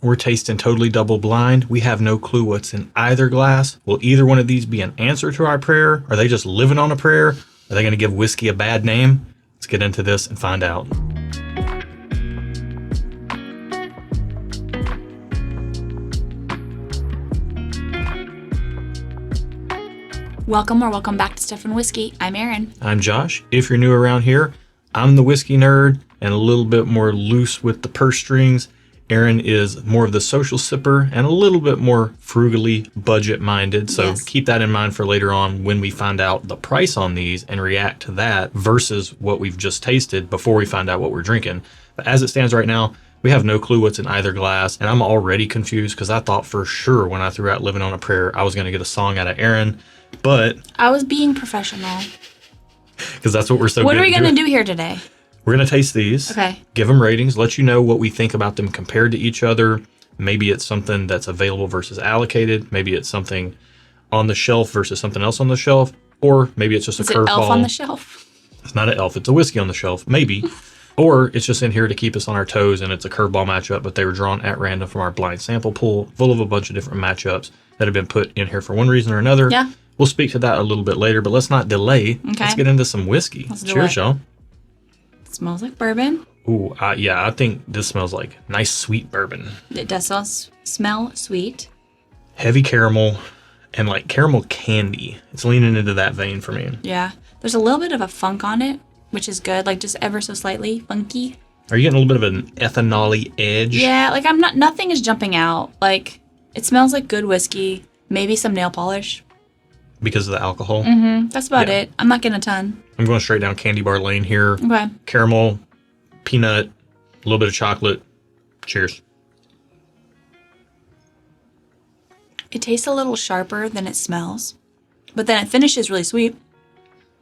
We're tasting totally double blind. We have no clue what's in either glass. Will either one of these be an answer to our prayer? Are they just living on a prayer? Are they going to give whiskey a bad name? Let's get into this and find out. Welcome back to Stuff and Whiskey. I'm Erin. I'm Josh. If you're new around here, I'm the whiskey nerd and a little bit more loose with the purse strings. Erin is more of the social sipper and a little bit more frugally budget-minded. So Yes. Keep that in mind for later on when we find out the price on these and react to that versus what we've just tasted before we find out what we're drinking. But as it stands right now, we have no clue what's in either glass. And I'm already confused because I thought for sure when I threw out Living on a Prayer, I was going to get a song out of Erin. But I was being professional. because that's what we're so What good are we at going to doing. do here today? We're going to taste these. Okay. Give them ratings, let you know what we think about them compared to each other. Maybe it's something that's available versus allocated. Maybe it's something on the shelf versus something else on the shelf. Or maybe it's just Is a it curveball. Elf on the Shelf? It's not an elf. It's a whiskey on the shelf. Maybe. Or it's just in here to keep us on our toes and it's a curveball matchup, but they were drawn at random from our blind sample pool full of a bunch of different matchups that have been put in here for one reason or another. Yeah. We'll speak to that a little bit later, but let's not delay. Okay. Let's get into some whiskey. Let's do Cheers, it. y'all. It smells like bourbon. Ooh, yeah, I think this smells like nice sweet bourbon. It does smell sweet. Heavy caramel and like caramel candy. It's leaning into that vein for me. Yeah. There's a little bit of a funk on it, which is good. Like just ever so slightly funky. Are you getting a little bit of an ethanol-y edge? Yeah, like nothing is jumping out. Like it smells like good whiskey. Maybe some nail polish. Because of the alcohol? That's about Yeah. it. I'm not getting a ton. I'm going straight down candy bar lane here. Okay. Caramel, peanut, a little bit of chocolate. Cheers. It tastes a little sharper than it smells, but then it finishes really sweet.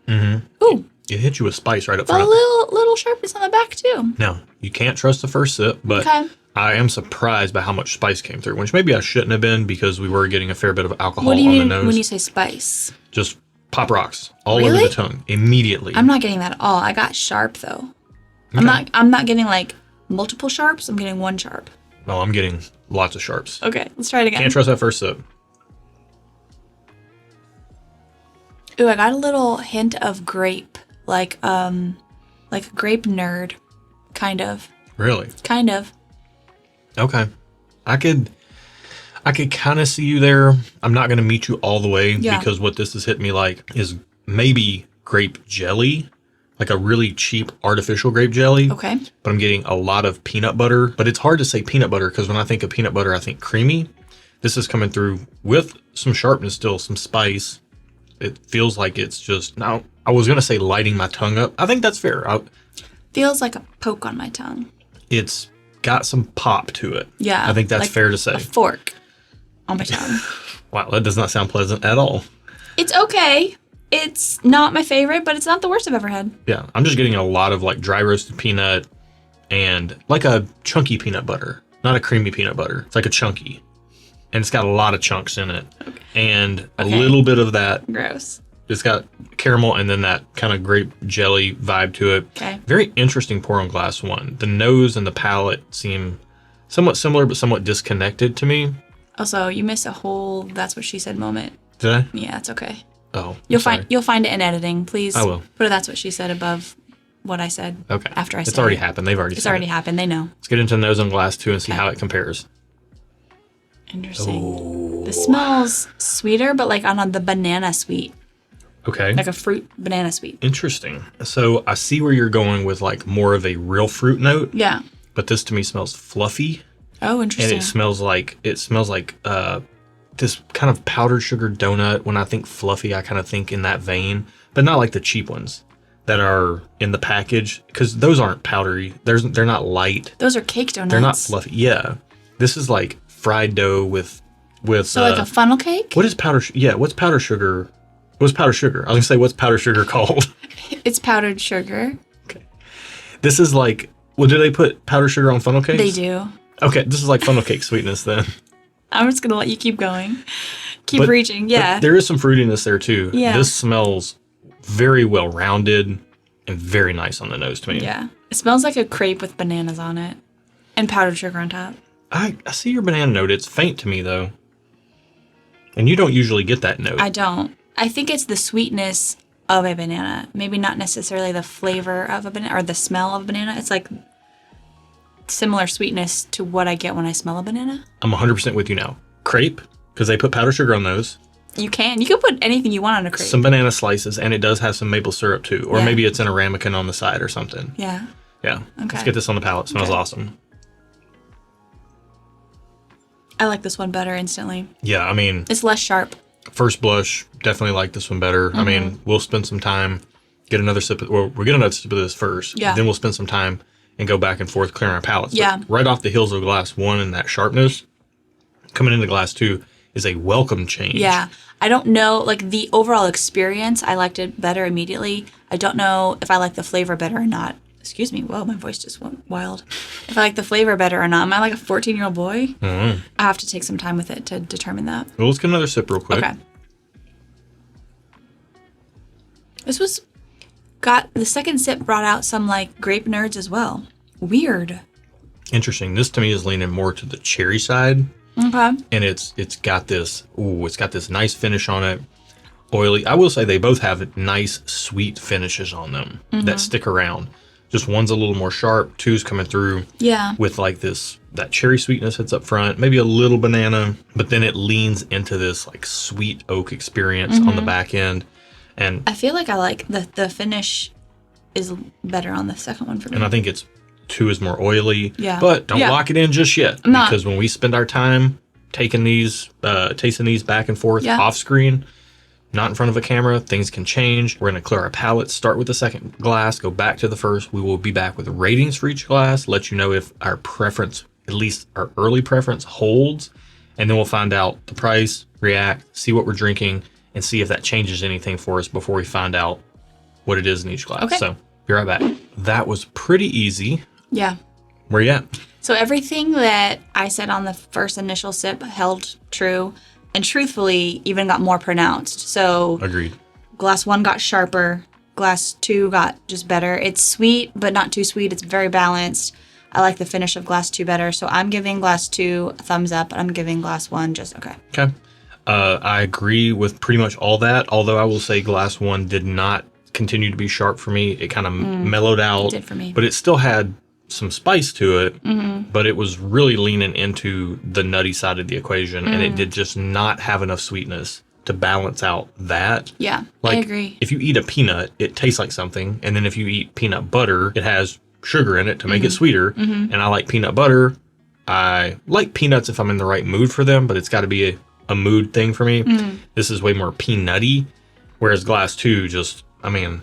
Mm-hmm. Ooh, It hit you with spice right up but front. a little sharpness on the back too. Now, you can't trust the first sip, but Okay. I am surprised by how much spice came through, which maybe I shouldn't have been because we were getting a fair bit of alcohol What do you on the mean nose. when you say spice? Just pop rocks all over Really? the tongue immediately. I'm not getting that at all. I got sharp though. Okay. I'm not getting like multiple sharps. I'm getting one sharp. No, I'm getting lots of sharps. Okay, let's try it again. Can't trust that first sip. Ooh, I got a little hint of grape, like a grape nerd, kind of. Really? Kind of. Okay. I could kind of see you there. I'm not going to meet you all the way Yeah. because what this has hit me like is maybe grape jelly, like a really cheap artificial grape jelly. Okay. But I'm getting a lot of peanut butter. But it's hard to say peanut butter because when I think of peanut butter, I think creamy. This is coming through with some sharpness still, some spice. It feels like it's just, now, I was going to say lighting my tongue up. I think that's fair. Feels like a poke on my tongue. It's got some pop to it. Yeah. I think that's like fair to say. A fork on my tongue. Wow, that does not sound pleasant at all. It's okay. It's not my favorite, but it's not the worst I've ever had. Yeah, I'm just getting a lot of like dry roasted peanut and like a chunky peanut butter, not a creamy peanut butter. It's like a chunky. And it's got a lot of chunks in it. Okay. And a Okay. little bit of that. Gross. It's got caramel and then that kind of grape jelly vibe to it. Okay. Very interesting pour on glass one. The nose and the palate seem somewhat similar but somewhat disconnected to me. Also, you missed a whole "that's what she said" moment. Did I? Yeah, it's okay. Oh, You'll sorry. find it in editing. Please I will. put a "that's what she said" above what I said. Okay. After I said It's already it. happened. They've already It's said already it. happened. They know. Let's get into the nose on glass two and see Okay. how it compares. Interesting. Oh. This smells sweeter, but like on the banana sweet, Okay. like a fruit banana sweet. Interesting. So I see where you're going with like more of a real fruit note, Yeah. but this to me smells fluffy, Oh, and interesting. it smells like this kind of powdered sugar donut. When I think fluffy, I kind of think in that vein, but not like the cheap ones that are in the package because those aren't powdery. They're not light. Those are cake donuts. They're not fluffy. Yeah, this is like fried dough with. So like a funnel cake? What is powder? Yeah, what's powdered sugar? What's powdered sugar? I was gonna say what's powdered sugar called? It's powdered sugar. This is like, well, do they put powdered sugar on funnel cakes? They do. Okay, this is like funnel cake sweetness then. I'm just gonna let you keep going. Keep But- reaching. Yeah. But there is some fruitiness there too. Yeah. This smells very well rounded and very nice on the nose to me. Yeah. It smells like a crepe with bananas on it and powdered sugar on top. I see your banana note. It's faint to me, though. And you don't usually get that note. I don't. I think it's the sweetness of a banana. Maybe not necessarily the flavor of a banana or the smell of a banana. It's like similar sweetness to what I get when I smell a banana. I'm 100% with you now. Crepe, because they put powdered sugar on those. You can put anything you want on a crepe. Some banana slices, and it does have some maple syrup too. Or Yeah. maybe it's in a ramekin on the side or something. Yeah. Yeah. Okay. Let's get this on the palate. Smells Okay. awesome. I like this one better instantly. Yeah, I mean, It's less sharp. first blush, definitely like this one better. I mean, we'll spend some time, get another sip of, well, we'll get another sip of this first. Yeah. Then we'll spend some time and go back and forth clearing our palates. But Yeah. right off the heels of glass 1 and that sharpness, coming into glass 2 is a welcome change. Yeah. I don't know, like the overall experience, I liked it better immediately. I don't know if I like the flavor better or not. Excuse me. Whoa, my voice just went wild. If I like the flavor better or not. Am I like a 14-year-old boy? Mm-hmm. I have to take some time with it to determine that. Well, let's get another sip real quick. Okay. The second sip brought out some like grape nerds as well. Weird. Interesting. This to me is leaning more to the cherry side. Okay. And it's got this nice finish on it. Oily. I will say they both have nice sweet finishes on them that stick around. Just one's a little more sharp, two's coming through Yeah. with like that cherry sweetness hits up front, maybe a little banana, but then it leans into this like sweet oak experience on the back end. And I feel like I like the finish is better on the second one for me. and I think 2 is more oily. Yeah. But don't Yeah. lock it in just yet. I'm not. Because when we spend our time tasting these back and forth Yeah. off screen, not in front of a camera, things can change. We're going to clear our palates, start with the second glass, go back to the first. We will be back with ratings for each glass, let you know if our preference, at least our early preference, holds. And then we'll find out the price, react, see what we're drinking, and see if that changes anything for us before we find out what it is in each glass. Okay. So, be right back. That was pretty easy. Yeah. Where you at? So everything that I said on the first initial sip held true, and truthfully even got more pronounced. So Agreed. glass 1 got sharper, glass 2 got just better. It's sweet, but not too sweet. It's very balanced. I like the finish of glass 2 better. So I'm giving glass 2 a thumbs up. I'm giving glass 1 just okay. Okay. I agree with pretty much all that, although I will say glass 1 did not continue to be sharp for me. It kind of mellowed out. It did for me. But it still had some spice to it, but it was really leaning into the nutty side of the equation, and it did just not have enough sweetness to balance out that. Yeah, Like, I agree. if you eat a peanut, it tastes like something, and then if you eat peanut butter, it has sugar in it to make it sweeter, and I like peanut butter. I like peanuts if I'm in the right mood for them, but it's got to be a mood thing for me. This is way more peanutty, whereas glass 2 just, I mean,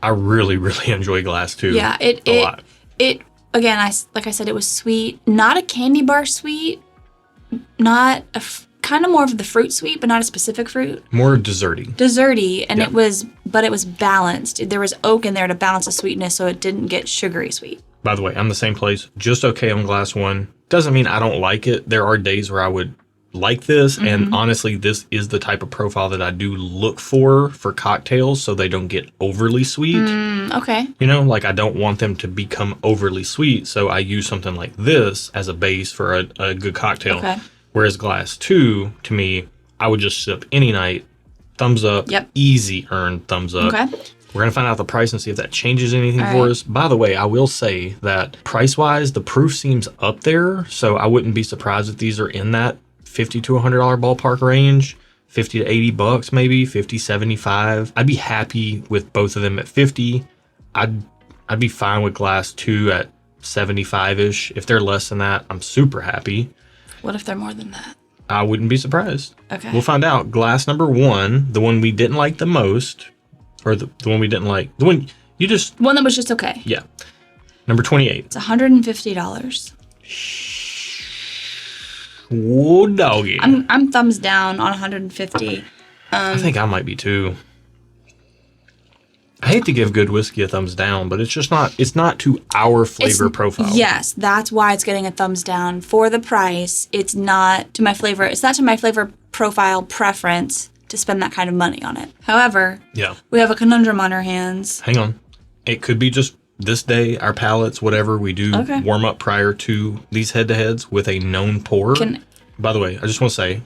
I really, really enjoy glass 2 Yeah, a lot. It again, like I said, it was sweet, not a candy bar sweet, not a kind of more of the fruit sweet, but not a specific fruit. More desserty. Desserty, and Yeah. it was balanced. There was oak in there to balance the sweetness, so it didn't get sugary sweet. By the way, I'm the same place, just okay on glass 1. Doesn't mean I don't like it. There are days where I would like this, and honestly, this is the type of profile that I do look for cocktails, so they don't get overly sweet. Okay. You know, like I don't want them to become overly sweet, so I use something like this as a base for a good cocktail. Okay. Whereas glass 2, to me, I would just sip any night. Thumbs up. Yep. Easy earned thumbs up. Okay. We're going to find out the price and see if that changes anything All for right. us. By the way, I will say that price-wise, the proof seems up there, so I wouldn't be surprised if these are in that $50 to $100 ballpark range. 50 to 80 bucks maybe, 50, 75. I'd be happy with both of them at 50. I'd be fine with glass 2 at 75-ish. If they're less than that, I'm super happy. What if they're more than that? I wouldn't be surprised. Okay. We'll find out. Glass number 1, the one we didn't like the most, or the one we didn't like, the one you just, One that was just okay. yeah. Number 28. It's $150. Whoa, doggy. I'm thumbs down on 150. I think I might be too. I hate to give good whiskey a thumbs down, but it's not to our flavor profile. Yes, that's why it's getting a thumbs down. For the price, it's not to my flavor. It's not to my flavor profile preference to spend that kind of money on it. However, Yeah. we have a conundrum on our hands. Hang on. It could be just this day, our palates, whatever, we do warm up prior to these head-to-heads with a known pour. By the way, I just want to say,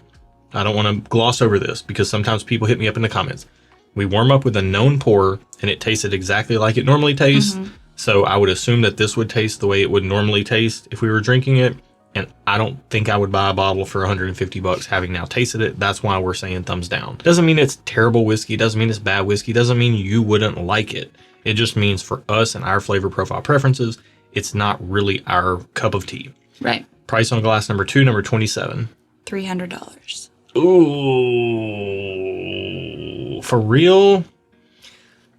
I don't want to gloss over this because sometimes people hit me up in the comments. We warm up with a known pour and it tasted exactly like it normally tastes. So I would assume that this would taste the way it would normally taste if we were drinking it. And I don't think I would buy a bottle for $150 having now tasted it. That's why we're saying thumbs down. Doesn't mean it's terrible whiskey. Doesn't mean it's bad whiskey. Doesn't mean you wouldn't like it. It just means for us and our flavor profile preferences, it's not really our cup of tea. Right. Price on glass number 2, number 27. $300. Ooh. For real?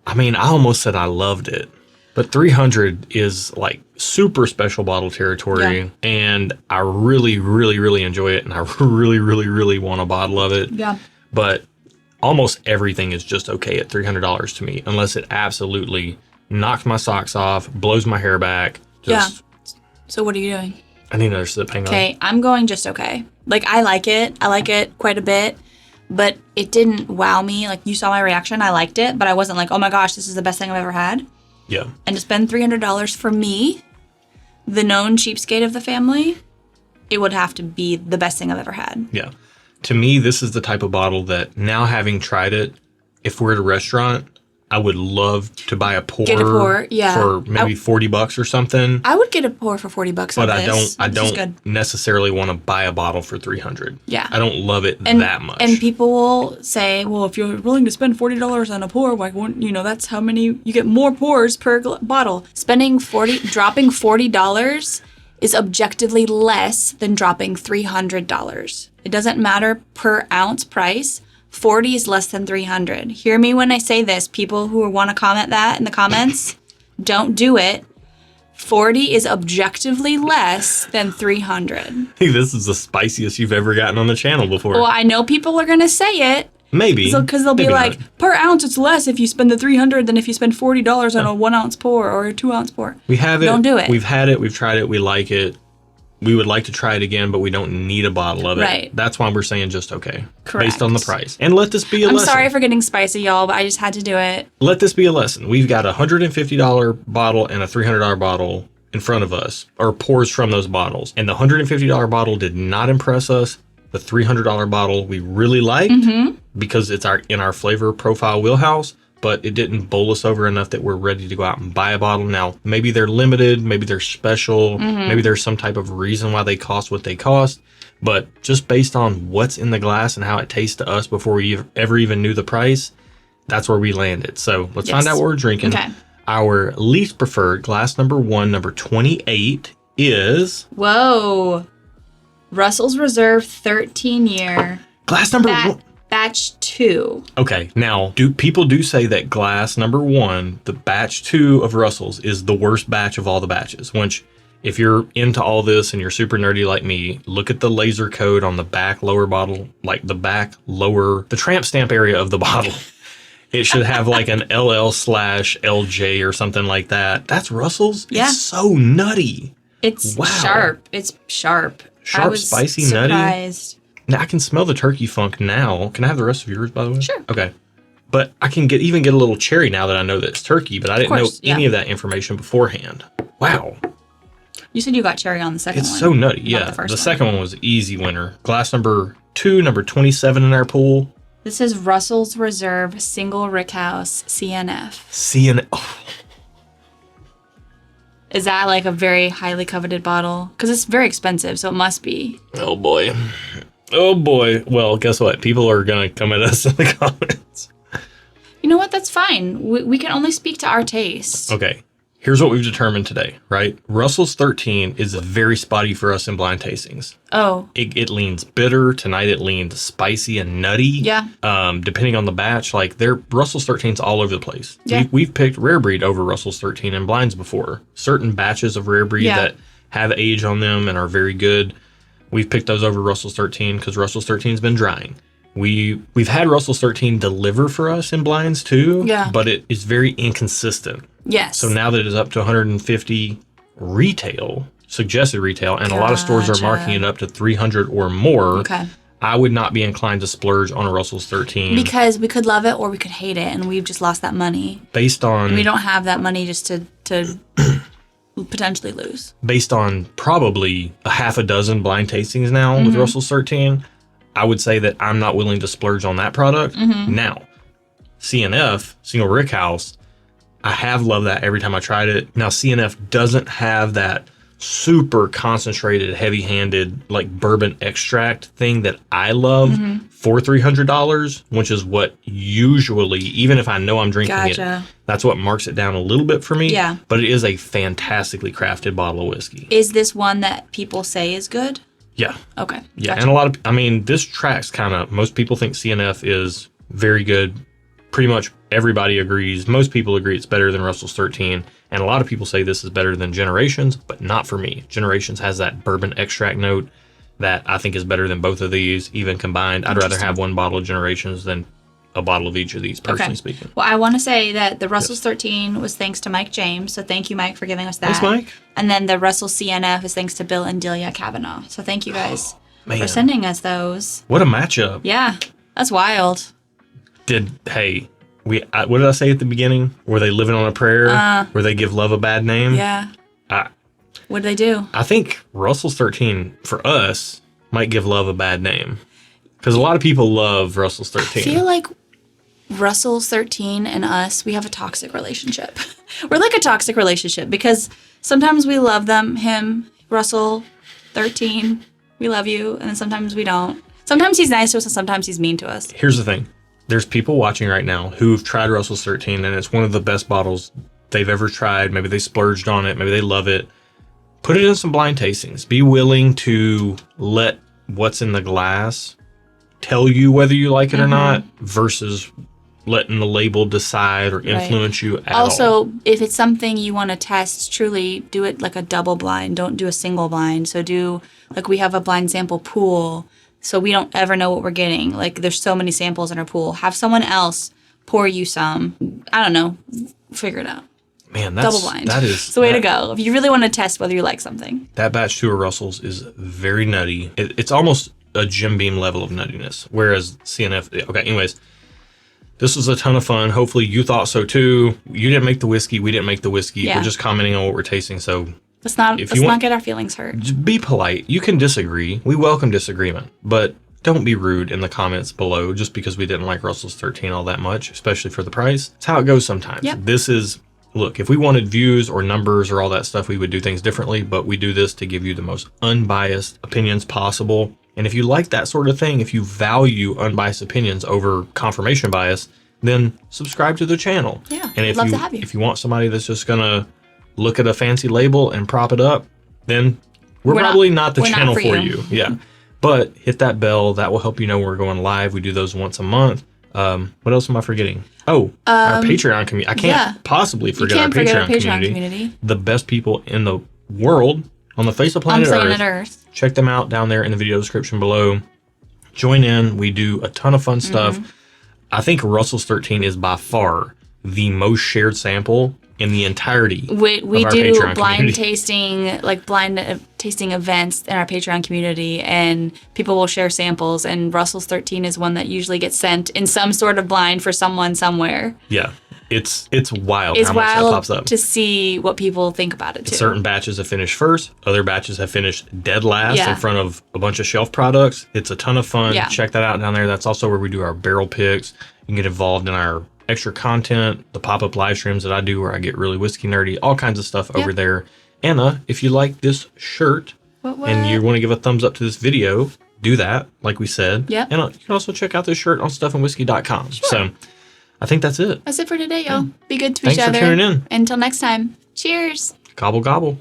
I mean, I almost said I loved it. But 300 is like super special bottle territory. And I really, really, really enjoy it. And I really, really, really want a bottle of it. Yeah. But almost everything is just okay at $300 to me, unless it absolutely knocks my socks off, blows my hair back. So what are you doing? I need another sip. Hang on. Okay, I'm going just okay. Like, I like it. I like it quite a bit. But it didn't wow me. Like, you saw my reaction. I liked it. But I wasn't like, oh my gosh, this is the best thing I've ever had. Yeah. And to spend $300 for me, the known cheapskate of the family, it would have to be the best thing I've ever had. Yeah. To me, this is the type of bottle that now having tried it, if we're at a restaurant, I would love to buy a pour, for maybe $40 or something. I would get a pour for $40. But I don't necessarily want to buy a bottle for $300. Yeah. I don't love it that much. And people will say, well, if you're willing to spend $40 on a pour, why won't that's how many you get more pours per bottle. Dropping $40 is objectively less than dropping $300. It doesn't matter per ounce price. 40 is less than 300. Hear me when I say this. People who want to comment that in the comments, don't do it. 40 is objectively less than 300. I think this is the spiciest you've ever gotten on the channel before. Well, I know people are going to say it. Maybe. Because they'll be like, per ounce, it's less if you spend the $300 than if you spend $40 on a 1 ounce pour or a 2 ounce pour. We have it. Don't do it. We've had it. We've tried it. We like it. We would like to try it again, but we don't need a bottle of it. Right. That's why we're saying just okay. Correct. Based on the price. And let this be a lesson. I'm sorry for getting spicy, y'all, but I just had to do it. Let this be a lesson. We've got a $150 bottle and a $300 bottle in front of us, or pours from those bottles. And the $150 bottle did not impress us. The $300 bottle we really liked because it's in our flavor profile wheelhouse, but it didn't bowl us over enough that we're ready to go out and buy a bottle. Now, maybe they're limited, maybe they're special, maybe there's some type of reason why they cost what they cost, but just based on what's in the glass and how it tastes to us before we ever even knew the price, that's where we landed. So let's find out what we're drinking. Okay. Our least preferred glass number 1, number 28 is... Whoa. Russell's Reserve 13-year. Glass number 1. Batch 2. Okay, now, people do say that glass number 1, the batch 2 of Russell's, is the worst batch of all the batches, which, if you're into all this and you're super nerdy like me, look at the laser code on the back lower bottle, like the tramp stamp area of the bottle. It should have like an LL/LJ or something like that. That's Russell's? Yeah. It's so nutty. It's sharp. It's sharp. Sharp, spicy, surprised. Nutty. Now, I can smell the turkey funk now. Can I have the rest of yours, by the way? Sure. Okay. But I can even get a little cherry now that I know that it's turkey, but I didn't know any of that information beforehand. Wow. You said you got cherry on the second one. It's so nutty. Yeah. The second one was easy winner. Glass number 2, number 27 in our pool. This is Russell's Reserve Single Rickhouse CNF. Oh. Is that like a very highly coveted bottle? Because it's very expensive, so it must be. Oh, boy. Oh, boy. Well, guess what? People are going to come at us in the comments. You know what? That's fine. We can only speak to our taste. Okay. Here's what we've determined today, right? Russell's 13 is very spotty for us in blind tastings. Oh. It leans bitter. Tonight it leans spicy and nutty. Yeah. Depending on the batch, like Russell's 13's all over the place. Yeah. We've picked Rare Breed over Russell's 13 in blinds before. Certain batches of Rare Breed that have age on them and are very good, we've picked those over Russell's 13 because Russell's 13's been drying. We've had Russell's 13 deliver for us in blinds too, but it is very inconsistent. Yes. So now that it is up to 150 retail, suggested retail, and a lot of stores are marking it up to 300 or more, I would not be inclined to splurge on a Russell's 13. Because we could love it or we could hate it, and we've just lost that money. Based on... And we don't have that money just to to potentially lose. Based on probably a half a dozen blind tastings now with Russell's 13, I would say that I'm not willing to splurge on that product. Now, CNF, Single Rickhouse, I have loved that every time I tried it. Now, CNF doesn't have that super concentrated, heavy-handed, like bourbon extract thing that I love for $300, which is what usually, even if I know I'm drinking it, that's what marks it down a little bit for me. Yeah. But it is a fantastically crafted bottle of whiskey. Is this one that people say is good? Yeah. Okay. Yeah. Gotcha. And a lot of, I mean, this tracks kind of, most people think CNF is very good. Pretty much everybody agrees. Most people agree it's better than Russell's 13. And a lot of people say this is better than Generations, but not for me. Generations has that bourbon extract note that I think is better than both of these, even combined. I'd rather have one bottle of Generations than a bottle of each of these, personally speaking. Well, I want to say that the Russell's 13 was thanks to Mike James. So thank you, Mike, for giving us that. Thanks, Mike. And then the Russell CNF is thanks to Bill and Delia Kavanaugh. So thank you guys Man. for sending us those. What a matchup. Yeah, that's wild. What did I say at the beginning? Were they living on a prayer? Where they give love a bad name? Yeah. What did they do? I think Russell's 13, for us, might give love a bad name. Because a lot of people love Russell's 13. I feel like Russell's 13 and us, we have a toxic relationship. We're like a toxic relationship because sometimes we love him, Russell 13, we love you, and then sometimes we don't. Sometimes he's nice to us and sometimes he's mean to us. Here's the thing. There's people watching right now who've tried Russell's 13 and it's one of the best bottles they've ever tried. Maybe they splurged on it. Maybe they love it. Put it in some blind tastings. Be willing to let what's in the glass tell you whether you like it or not versus letting the label decide or influence you at all. Also, if it's something you want to test, truly do it like a double blind. Don't do a single blind. So we have a blind sample pool. So we don't ever know what we're getting. Like, there's so many samples in our pool. Have someone else pour you some. I don't know. Figure it out. Man, that's... Double blind. That is... It's the way to go. If you really want to test whether you like something. That batch 2 of Russell's is very nutty. It's almost a Jim Beam level of nuttiness. Whereas CNF... Okay, anyways. This was a ton of fun. Hopefully you thought so too. You didn't make the whiskey. We didn't make the whiskey. Yeah. We're just commenting on what we're tasting. So... Let's not get our feelings hurt. Just be polite. You can disagree. We welcome disagreement, but don't be rude in the comments below just because we didn't like Russell's 13 all that much, especially for the price. It's how it goes sometimes. Yep. Look, if we wanted views or numbers or all that stuff, we would do things differently, but we do this to give you the most unbiased opinions possible. And if you like that sort of thing, if you value unbiased opinions over confirmation bias, then subscribe to the channel. Yeah, and I'd love to have you. If you want somebody that's just gonna look at a fancy label and prop it up, then we're probably not the channel for you. Yeah. But hit that bell. That will help you know we're going live. We do those once a month. What else am I forgetting? Oh, our Patreon community. I can't possibly forget our Patreon community. The best people in the world on the face of planet Earth. Check them out down there in the video description below. Join in. We do a ton of fun stuff. I think Russell's 13 is by far the most shared sample in the entirety we of our do Patreon blind community. tasting, like blind tasting events in our Patreon community, and people will share samples, and Russell's 13 is one that usually gets sent in some sort of blind for someone somewhere. Yeah, it's wild. It's how much that wild pops up to see what people think about it too. Certain batches have finished first, other batches have finished dead last in front of a bunch of shelf products. It's a ton of fun. Check that out down there. That's also where we do our barrel picks. You can get involved in our extra content, the pop-up live streams that I do where I get really whiskey nerdy, all kinds of stuff over there. Anna, if you like this shirt and you want to give a thumbs up to this video, do that, like we said. Yeah. And you can also check out this shirt on stuffandwhiskey.com. So I think that's it. That's it for today, y'all. Be good to each other. Thanks for tuning in. Until next time, cheers. Gobble, gobble.